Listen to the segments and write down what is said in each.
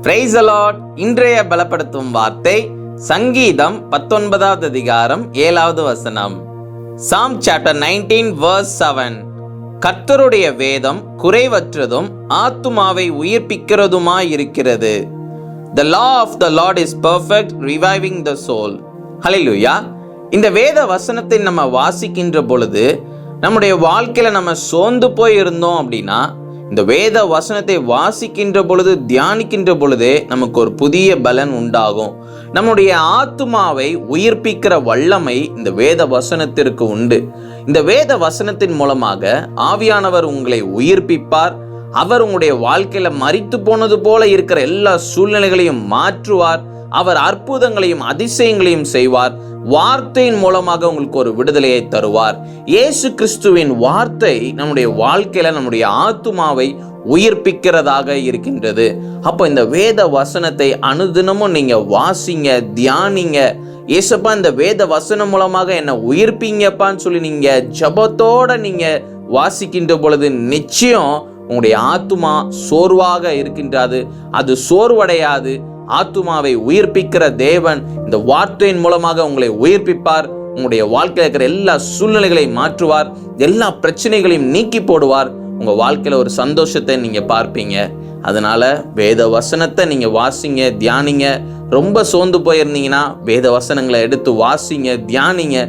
Praise the Lord. இன்றைய பலப்படுத்தும் வார்த்தை சங்கீதம் 19வது அதிகாரம் 7வது வசனம். Psalm chapter 19 verse 7. கர்த்தருடைய வேதம் குறைவற்றதும் ஆத்துமாவை உயிர்ப்பிக்கிறதுமாய் இருக்கிறது. The law of the Lord is perfect, reviving the soul. ஹல்லேலூயா. இந்த வேத வசனத்தை நம்ம வாசிக்கின்ற பொழுது நம்முடைய வாழ்க்கையில நம்ம சோர்ந்து போய் இருந்தோம் அப்படின்னா, இந்த வேத வசனத்தை வாசிக்கின்ற பொழுது தியானிக்கின்ற பொழுதே நமக்கு ஒரு புதிய பலன் உண்டாகும். நம்முடைய ஆத்துமாவை உயிர்ப்பிக்கிற வல்லமை இந்த வேத வசனத்திற்கு உண்டு. இந்த வேத வசனத்தின் மூலமாக ஆவியானவர் உங்களை உயிர்ப்பிப்பார். அவர் உங்களுடைய வாழ்க்கையில மரித்து போனது போல இருக்கிற எல்லா சூழ்நிலைகளையும் மாற்றுவார். அவர் அற்புதங்களையும் அதிசயங்களையும் செய்வார். வார்த்தையின் மூலமாக உங்களுக்கு ஒரு விடுதலையை தருவார். இயேசு கிறிஸ்துவின் வார்த்தை நம்முடைய வாழ்க்கையில நம்முடைய ஆத்துமாவை உயிர்ப்பிக்கிறதாக இருக்கின்றது. அப்போ இந்த வேத வசனத்தை அனுதினமும் நீங்க வாசிங்க, தியானிங்க. ஏசப்பா, இந்த வேத வசனம் மூலமாக என்ன உயிர்ப்பிங்கப்பான்னு சொல்லி நீங்க ஜபத்தோட நீங்க வாசிக்கின்ற பொழுது நிச்சயம் உங்களுடைய ஆத்துமா சோர்வாக இருக்கின்றது. அது சோர்வடையாது. ஆத்துமாவை உயிர்ப்பிக்கிற தேவன் இந்த வார்த்தையின் மூலமாக உங்களை உயிர்ப்பிப்பார். உங்களுடைய வாழ்க்கையில் இருக்கிற எல்லா சூழ்நிலைகளையும் மாற்றுவார். எல்லா பிரச்சனைகளையும் நீக்கி போடுவார். உங்க வாழ்க்கையில ஒரு சந்தோஷத்தை நீங்க பார்ப்பீங்க. அதனால வேத வசனத்தை நீங்க வாசிங்க, தியானிங்க. ரொம்ப சோர்ந்து போயிருந்தீங்கன்னா வேத வசனங்களை எடுத்து வாசிங்க, தியானிங்க.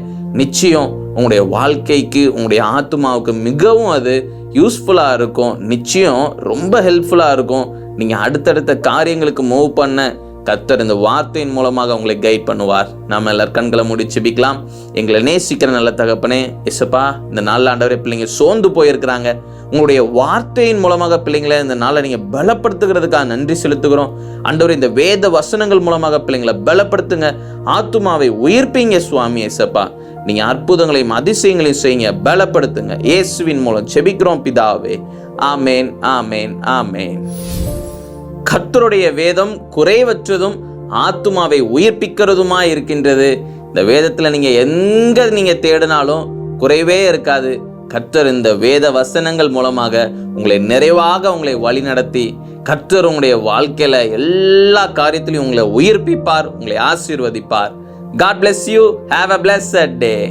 நிச்சயம் உங்களுடைய வாழ்க்கைக்கு, உங்களுடைய ஆத்துமாவுக்கு மிகவும் அது யூஸ்ஃபுல்லா இருக்கும். நிச்சயம் ரொம்ப ஹெல்ப்ஃபுல்லா இருக்கும். நீங்க அடுத்தடுத்த காரியங்களுக்கு மூவ் பண்ண கர்த்தர் இந்த வார்த்தையின் மூலமாக உங்களை கைட் பண்ணுவார். நாம எல்லாரும் கண்களை மூடி ஜெபிக்கலாம். எங்களை நேசிக்கிற நல்ல தகப்பனே, இயேசுப்பா, இந்த நாள் ஆண்டவரே, பிள்ளைங்க சோர்ந்து போயிருக்கிறாங்க. உங்களுடைய வார்த்தையின் மூலமாக பிள்ளைங்களை இந்த நாளை நீங்க பலப்படுத்துகிறதுக்காக நன்றி செலுத்துகிறோம். ஆண்டவரே, இந்த வேத வசனங்கள் மூலமாக பிள்ளைங்களை பலப்படுத்துங்க. ஆத்துமாவை உயிர்ப்பீங்க சுவாமி. இயேசுப்பா, நீங்க அற்புதங்களையும் அதிசயங்களையும் செய்யுங்க, பலப்படுத்துங்க. இயேசுவின் மூலம் ஜெபிக்கிறோம் பிதாவே. ஆமேன், ஆமேன், ஆமேன். கர்த்தருடைய வேதம் குறைவற்றதும் ஆத்துமாவை உயிர்ப்பிக்கிறதுமா இருக்கின்றது. இந்த வேதத்துல நீங்க எங்க நீங்க தேடினாலும் குறைவே இருக்காது. கர்த்தர் இந்த வேத வசனங்கள் மூலமாக உங்களை நிறைவாக உங்களை வழி நடத்தி கர்த்தர் உங்களுடைய வாழ்க்கையில எல்லா காரியத்திலையும் உங்களை உயிர்ப்பிப்பார், உங்களை ஆசீர்வதிப்பார். God bless you. Have a blessed day.